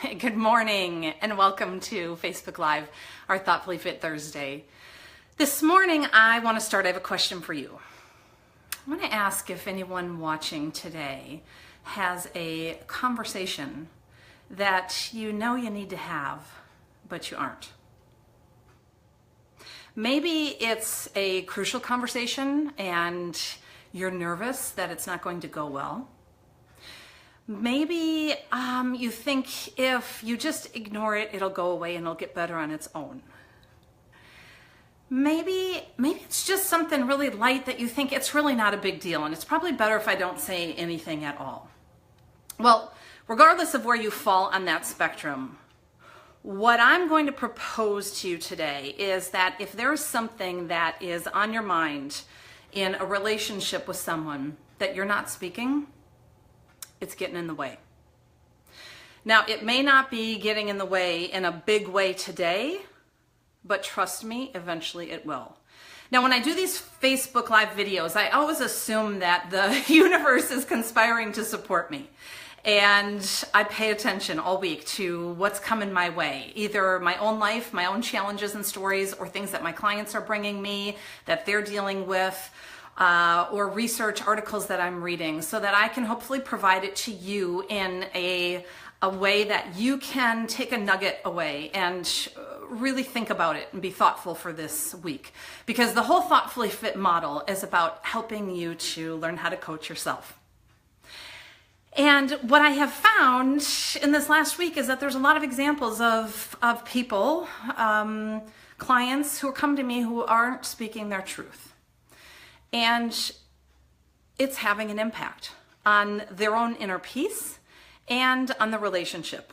Good morning and welcome to Facebook Live, our Thoughtfully Fit Thursday. This morning I want to start, I have a question for you. I want to ask if anyone watching today has a conversation that you know you need to have, but you aren't. Maybe it's a crucial conversation and you're nervous that it's not going to go well. Maybe you think if you just ignore it, it'll go away and it'll get better on its own. Maybe it's just something really light that you think it's really not a big deal and it's probably better if I don't say anything at all. Well, regardless of where you fall on that spectrum, what I'm going to propose to you today is that if there's something that is on your mind in a relationship with someone that you're not speaking, it's getting in the way. Now, it may not be getting in the way in a big way today, but trust me, eventually it will. Now, when I do these Facebook Live videos, I always assume that the universe is conspiring to support me. And I pay attention all week to what's coming my way, either my own life, my own challenges and stories, or things that my clients are bringing me, that they're dealing with, or research articles that I'm reading, so that I can hopefully provide it to you in a way that you can take a nugget away and really think about it and be thoughtful for this week. Because the whole Thoughtfully Fit model is about helping you to learn how to coach yourself. And what I have found in this last week is that there's a lot of examples of people, clients who come to me who aren't speaking their truth. And it's having an impact on their own inner peace and on the relationship.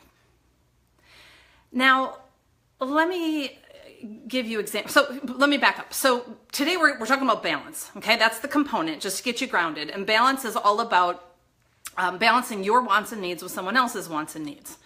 Now, let me give you examples. So let me back up. So today we're talking about balance, okay? That's the component, just to get you grounded. And balance is all about balancing your wants and needs with someone else's wants and needs.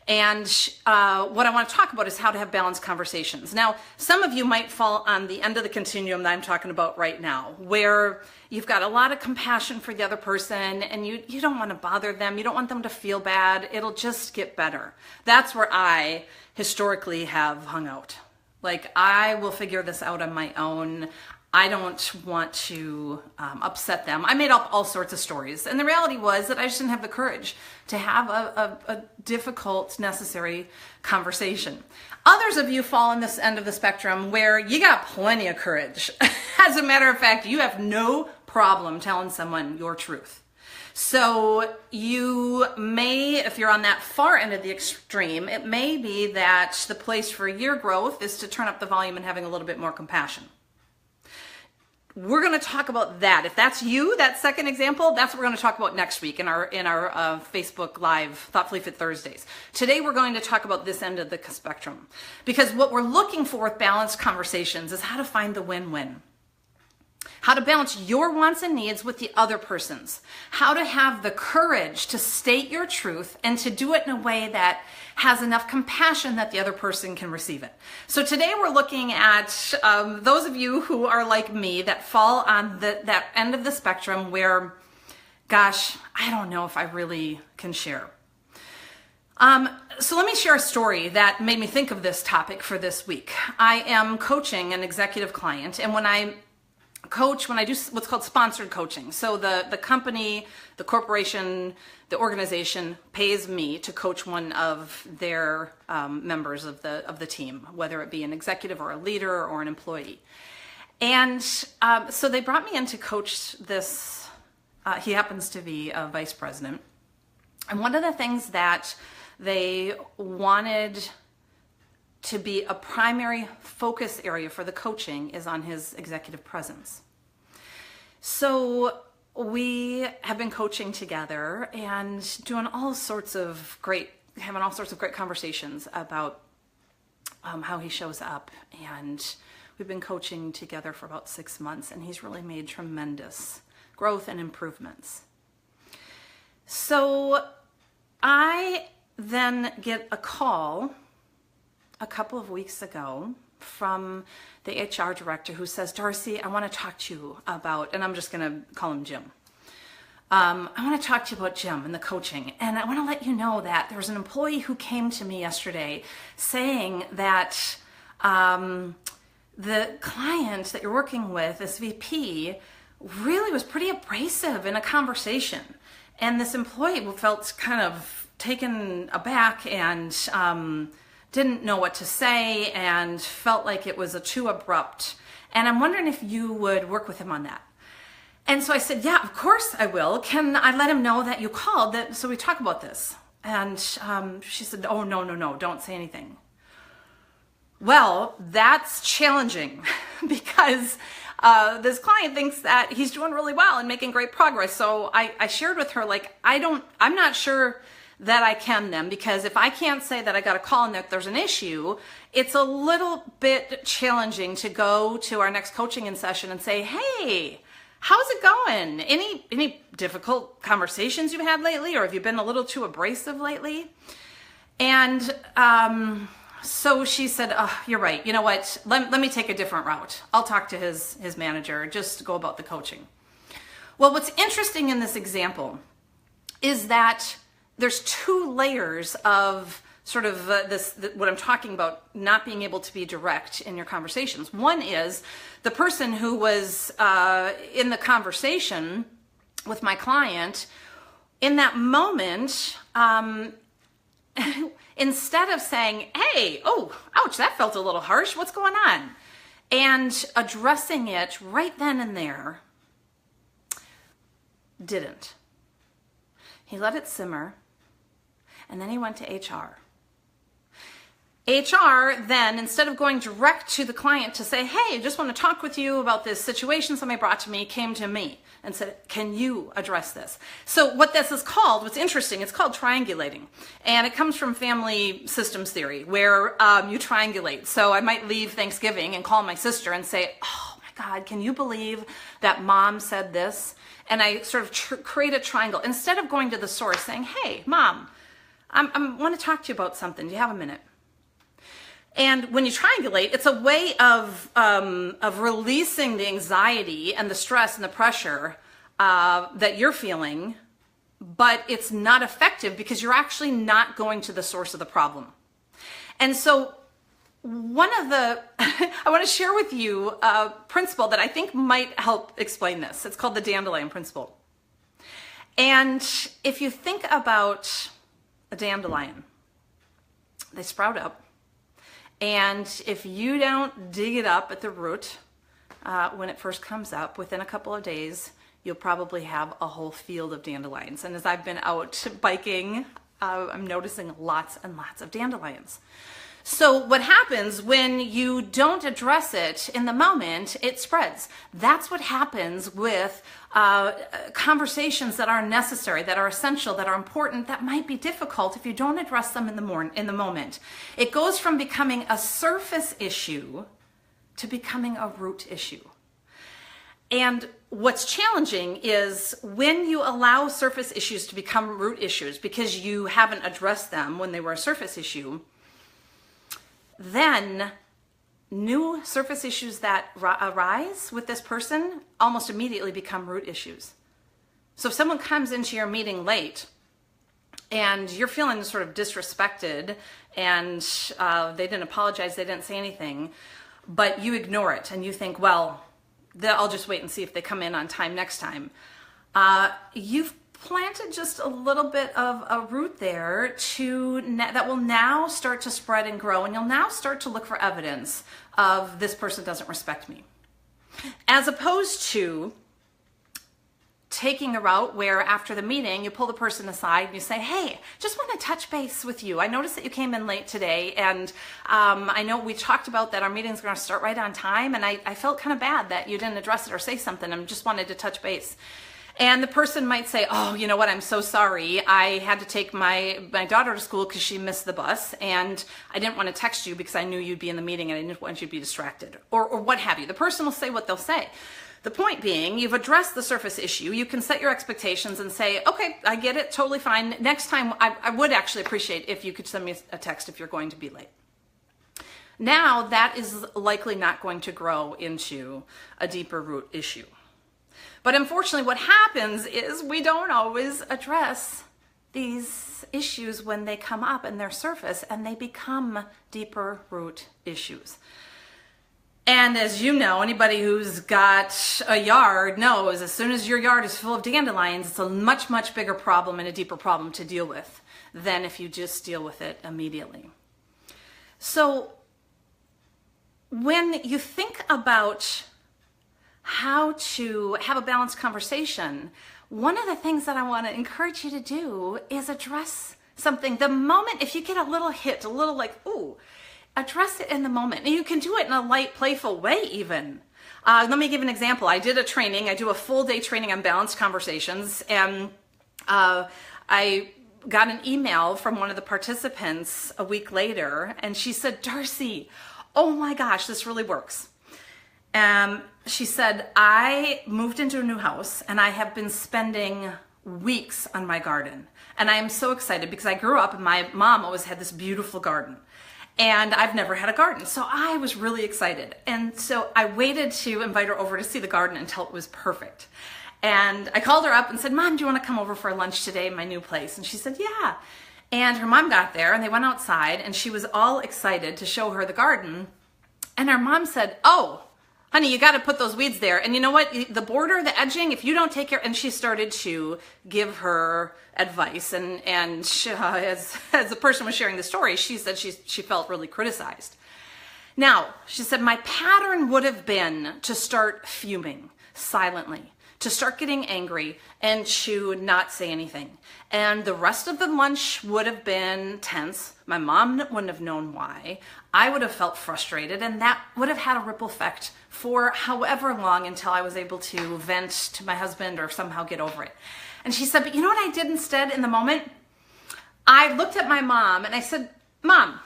And what I want to talk about is how to have balanced conversations. Now, some of you might fall on the end of the continuum that I'm talking about right now, where you've got a lot of compassion for the other person and you don't want to bother them. You don't want them to feel bad. It'll just get better. That's where I historically have hung out. Like, I will figure this out on my own. I don't want to upset them. I made up all sorts of stories. And the reality was that I just didn't have the courage to have a difficult, necessary conversation. Others of you fall on this end of the spectrum where you got plenty of courage. As a matter of fact, you have no problem telling someone your truth. So you may, if you're on that far end of the extreme, it may be that the place for your growth is to turn up the volume and having a little bit more compassion. We're going to talk about that. If that's you, that second example, that's what we're going to talk about next week in our Facebook Live Thoughtfully Fit Thursdays. Today we're going to talk about this end of the spectrum, because what we're looking for with balanced conversations is how to find the win-win. How to balance your wants and needs with the other person's. How to have the courage to state your truth and to do it in a way that has enough compassion that the other person can receive it. So today we're looking at those of you who are like me that fall on that end of the spectrum where, gosh, I don't know if I really can share. So let me share a story that made me think of this topic for this week. I am coaching an executive client, and when I do what's called sponsored coaching. So the company, the corporation, the organization pays me to coach one of their members of the team, whether it be an executive or a leader or an employee. And so they brought me in to coach this. He happens to be a vice president. And one of the things that they wanted to be a primary focus area for the coaching is on his executive presence. So we have been coaching together and having all sorts of great conversations about how he shows up. And we've been coaching together for about 6 months, and he's really made tremendous growth and improvements. So I then get a call a couple of weeks ago from the HR director who says, Darcy, I want to talk to you about, and I'm just going to call him Jim, I want to talk to you about Jim and the coaching. And I want to let you know that there was an employee who came to me yesterday saying that the client that you're working with, this VP, really was pretty abrasive in a conversation. And this employee felt kind of taken aback and didn't know what to say and felt like it was too abrupt. And I'm wondering if you would work with him on that. And so I said, yeah, of course I will. Can I let him know that you called, so we talk about this? And she said, oh, no, don't say anything. Well, that's challenging because this client thinks that he's doing really well and making great progress. So I shared with her, like, I'm not sure that I can then, because if I can't say that I got a call and that there's an issue, it's a little bit challenging to go to our next coaching session and say, hey, how's it going? Any difficult conversations you've had lately, or have you been a little too abrasive lately? And so she said, oh, you're right. You know what? Let me take a different route. I'll talk to his manager, just go about the coaching. Well, what's interesting in this example is that there's two layers of sort of what I'm talking about, not being able to be direct in your conversations. One is the person who was in the conversation with my client. In that moment, instead of saying, hey, oh, ouch, that felt a little harsh, what's going on? And addressing it right then and there, didn't. He let it simmer, and then he went to HR. HR then, instead of going direct to the client to say, hey, I just want to talk with you about this situation somebody brought to me, came to me and said, can you address this? So what this is called, what's interesting, it's called triangulating. And it comes from family systems theory, where you triangulate. So I might leave Thanksgiving and call my sister and say, oh my God, can you believe that mom said this? And I sort of create a triangle. Instead of going to the source saying, hey, mom, I want to talk to you about something. Do you have a minute? And when you triangulate, it's a way of releasing the anxiety and the stress and the pressure that you're feeling, but it's not effective because you're actually not going to the source of the problem. And so I want to share with you a principle that I think might help explain this. It's called the Dandelion Principle. And if you think about a dandelion, they sprout up. And if you don't dig it up at the root, when it first comes up, within a couple of days, you'll probably have a whole field of dandelions. And as I've been out biking, I'm noticing lots and lots of dandelions. So what happens when you don't address it in the moment, it spreads. That's what happens with conversations that are necessary, that are essential, that are important, that might be difficult if you don't address them in the moment. It goes from becoming a surface issue to becoming a root issue. And what's challenging is when you allow surface issues to become root issues because you haven't addressed them when they were a surface issue, then new surface issues that arise with this person almost immediately become root issues. So if someone comes into your meeting late and you're feeling sort of disrespected and they didn't apologize, they didn't say anything, but you ignore it and you think, well, I'll just wait and see if they come in on time next time. You've planted just a little bit of a root there that will now start to spread and grow, and you'll now start to look for evidence of this person doesn't respect me. As opposed to taking a route where after the meeting you pull the person aside and you say, hey, just want to touch base with you. I noticed that you came in late today, and I know we talked about that our meeting's going to start right on time, and I felt kind of bad that you didn't address it or say something, and just wanted to touch base. And the person might say, oh, you know what, I'm so sorry. I had to take my daughter to school because she missed the bus, and I didn't want to text you because I knew you'd be in the meeting and I didn't want you to be distracted, or what have you. The person will say what they'll say. The point being, you've addressed the surface issue. You can set your expectations and say, okay, I get it, totally fine. Next time, I would actually appreciate if you could send me a text if you're going to be late. Now, that is likely not going to grow into a deeper root issue. But unfortunately, what happens is we don't always address these issues when they come up and their surface, and they become deeper root issues. And as you know, anybody who's got a yard knows as soon as your yard is full of dandelions, it's a much, much bigger problem and a deeper problem to deal with than if you just deal with it immediately. So when you think about how to have a balanced conversation, one of the things that I want to encourage you to do is address something. The moment, if you get a little hit, a little like, ooh, address it in the moment. And you can do it in a light, playful way even. Let me give an example. I did a training. I do a full day training on balanced conversations. And I got an email from one of the participants a week later. And she said, Darcy, oh my gosh, this really works. She said, I moved into a new house and I have been spending weeks on my garden. And I am so excited because I grew up and my mom always had this beautiful garden. And I've never had a garden. So I was really excited. And so I waited to invite her over to see the garden until it was perfect. And I called her up and said, Mom, do you want to come over for lunch today in my new place? And she said, yeah. And her mom got there and they went outside and she was all excited to show her the garden. And her mom said, oh, honey, you got to put those weeds there. And you know what? The border, the edging, if you don't take care, and she started to give her advice. And she, as the person was sharing the story, she said she felt really criticized. Now, she said, my pattern would have been to start fuming silently, to start getting angry and to not say anything. And the rest of the lunch would have been tense. My mom wouldn't have known why. I would have felt frustrated, and that would have had a ripple effect for however long until I was able to vent to my husband or somehow get over it. And she said, but you know what I did instead in the moment? I looked at my mom and I said, Mom,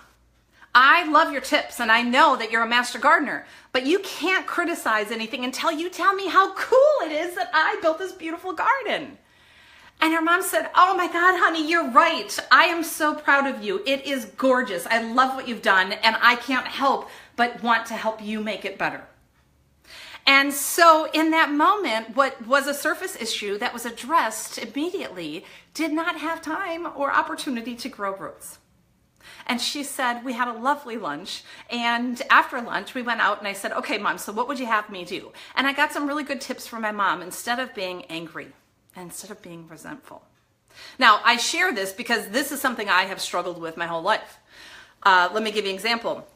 I love your tips and I know that you're a master gardener, but you can't criticize anything until you tell me how cool it is that I built this beautiful garden. And her mom said, oh my God, honey, you're right. I am so proud of you. It is gorgeous. I love what you've done and I can't help but want to help you make it better. And so in that moment, what was a surface issue that was addressed immediately did not have time or opportunity to grow roots. And she said, we had a lovely lunch. And after lunch, we went out and I said, okay, Mom, so what would you have me do? And I got some really good tips from my mom instead of being angry, instead of being resentful. Now, I share this because this is something I have struggled with my whole life. Let me give you an example.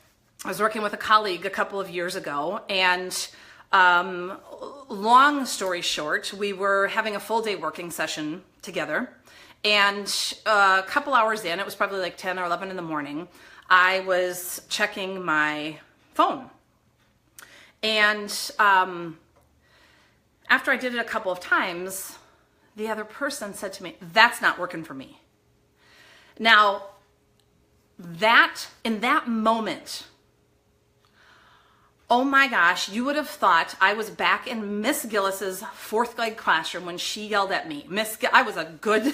I was working with a colleague a couple of years ago, and long story short, we were having a full day working session together. And a couple hours in, it was probably like 10 or 11 in the morning, I was checking my phone. And after I did it a couple of times, the other person said to me, that's not working for me. Now, in that moment, oh my gosh, you would have thought I was back in Miss Gillis's fourth grade classroom when she yelled at me. I was a good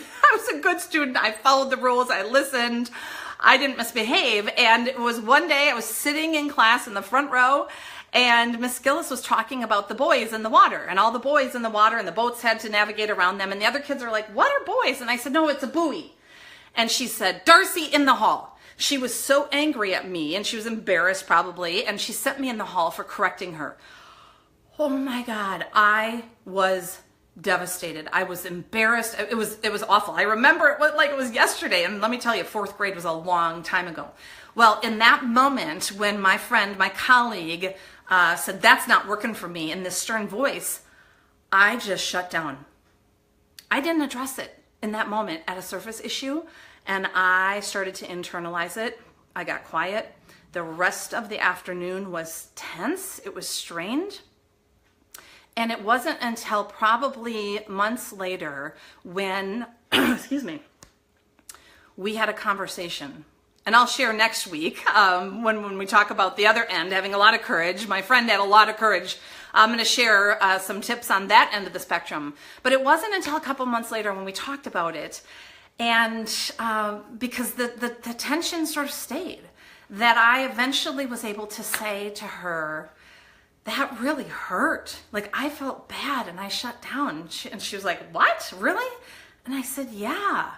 student. I followed the rules. I listened. I didn't misbehave. And it was one day I was sitting in class in the front row and Miss Gillis was talking about the boys in the water and all the boys in the water and the boats had to navigate around them. And the other kids are like, what are boys? And I said, no, it's a buoy. And she said, Darcy, in the hall. She was so angry at me and she was embarrassed probably, and she sent me in the hall for correcting her. Oh my God, I was devastated. I was embarrassed. It was awful. I remember it like it was yesterday, and let me tell you, fourth grade was a long time ago. Well, in that moment when my friend, my colleague said, that's not working for me in this stern voice, I just shut down. I didn't address it in that moment at a surface issue. And I started to internalize it. I got quiet. The rest of the afternoon was tense. It was strained. And it wasn't until probably months later when, excuse me, we had a conversation. And I'll share next week when we talk about the other end, having a lot of courage. My friend had a lot of courage. I'm going to share some tips on that end of the spectrum. But it wasn't until a couple months later when we talked about it, and because the tension sort of stayed, that I eventually was able to say to her, that really hurt. Like, I felt bad and I shut down. And she was like, what? Really? And I said, yeah.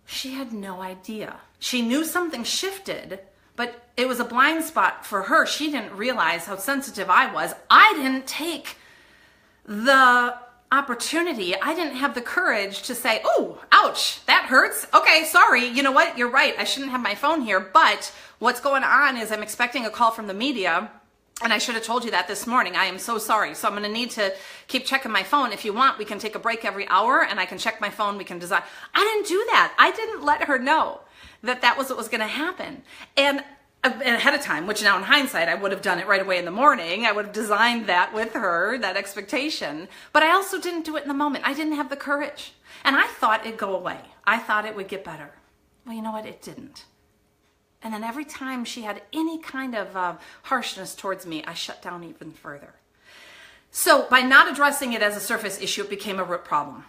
She had no idea. She knew something shifted, but it was a blind spot for her. She didn't realize how sensitive I was. I didn't take the opportunity. I didn't have the courage to say, oh, ouch, that hurts. Okay, sorry. You know what? You're right. I shouldn't have my phone here. But what's going on is I'm expecting a call from the media. And I should have told you that this morning. I am so sorry. So I'm going to need to keep checking my phone. If you want, we can take a break every hour and I can check my phone. We can design. I didn't do that. I didn't let her know that that was what was going to happen. And ahead of time, which now in hindsight, I would have done it right away in the morning. I would have designed that with her, that expectation. But I also didn't do it in the moment. I didn't have the courage. And I thought it'd go away. I thought it would get better. Well, you know what? It didn't. And then every time she had any kind of harshness towards me, I shut down even further. So by not addressing it as a surface issue, it became a root problem.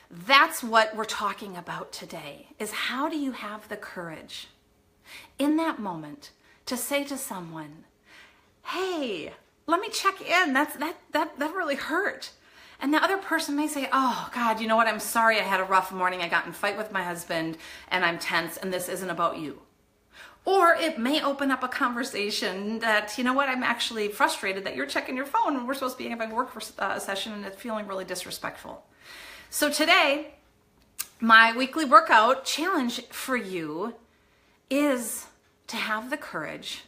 That's what we're talking about today, is how do you have the courage in that moment to say to someone, hey, let me check in. That really hurt. And the other person may say, oh God, you know what? I'm sorry. I had a rough morning. I got in a fight with my husband and I'm tense and this isn't about you. Or it may open up a conversation that, you know what, I'm actually frustrated that you're checking your phone when we're supposed to be having a work session and it's feeling really disrespectful. So today, my weekly workout challenge for you is to have the courage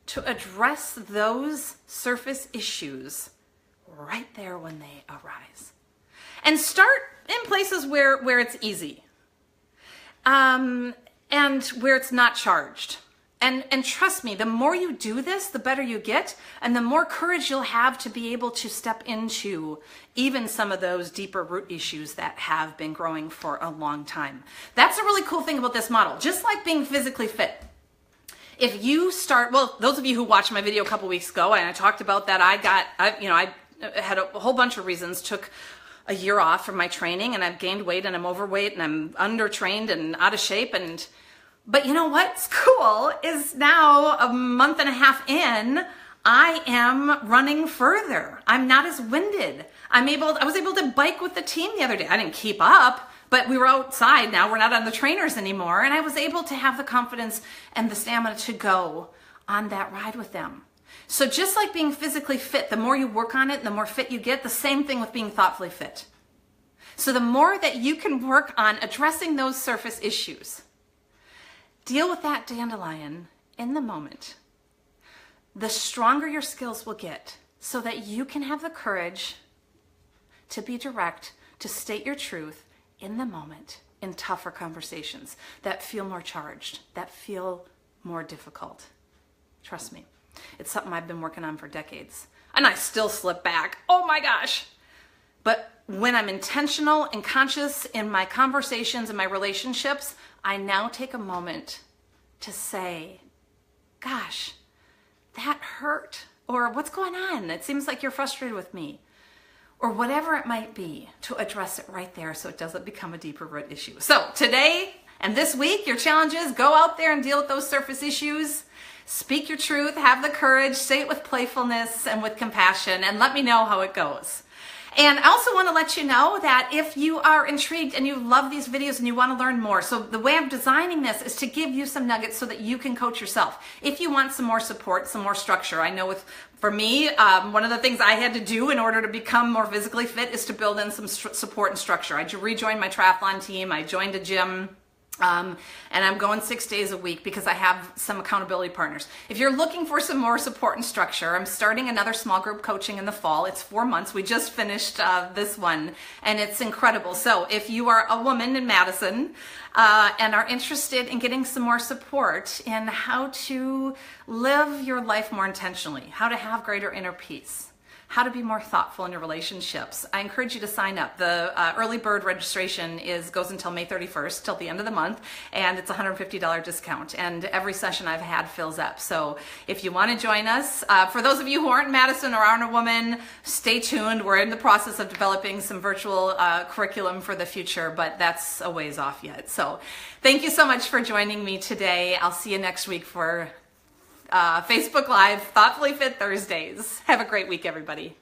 to address those surface issues right there when they arise. And start in places where it's easy. And where it's not charged. And trust me, the more you do this, the better you get, and the more courage you'll have to be able to step into even some of those deeper root issues that have been growing for a long time. That's a really cool thing about this model. Just like being physically fit. If you start, well, those of you who watched my video a couple weeks ago, and I talked about that, I had a whole bunch of reasons, took a year off from my training, and I've gained weight, and I'm overweight, and I'm undertrained and out of shape, but you know what's cool is now a month and a half in, I am running further. I'm not as winded. I was able to bike with the team the other day. I didn't keep up, but we were outside now. We're not on the trainers anymore. And I was able to have the confidence and the stamina to go on that ride with them. So just like being physically fit, the more you work on it, and the more fit you get, the same thing with being thoughtfully fit. So the more that you can work on addressing those surface issues, deal with that dandelion in the moment, the stronger your skills will get so that you can have the courage to be direct, to state your truth in the moment in tougher conversations that feel more charged, that feel more difficult. Trust me, it's something I've been working on for decades. And I still slip back. Oh my gosh. But when I'm intentional and conscious in my conversations and my relationships, I now take a moment to say, gosh, that hurt. Or what's going on? It seems like you're frustrated with me. Or whatever it might be, to address it right there so it doesn't become a deeper root issue. So today and this week, your challenge is go out there and deal with those surface issues. Speak your truth, have the courage, say it with playfulness and with compassion, and let me know how it goes. And I also want to let you know that if you are intrigued and you love these videos and you want to learn more, so the way I'm designing this is to give you some nuggets so that you can coach yourself. If you want some more support, some more structure, I know for me, one of the things I had to do in order to become more physically fit is to build in some support and structure. I rejoined my triathlon team, I joined a gym, and I'm going 6 days a week because I have some accountability partners. If you're looking for some more support and structure, I'm starting another small group coaching in the fall. It's 4 months. We just finished this one, and it's incredible. So if you are a woman in Madison and are interested in getting some more support in how to live your life more intentionally, how to have greater inner peace, how to be more thoughtful in your relationships, I encourage you to sign up. The early bird registration goes until May 31st, till the end of the month, and it's a $150 discount. And every session I've had fills up. So if you want to join us, for those of you who aren't in Madison or aren't a woman, stay tuned. We're in the process of developing some virtual curriculum for the future, but that's a ways off yet. So thank you so much for joining me today. I'll see you next week for Facebook Live, Thoughtfully Fit Thursdays. Have a great week, everybody.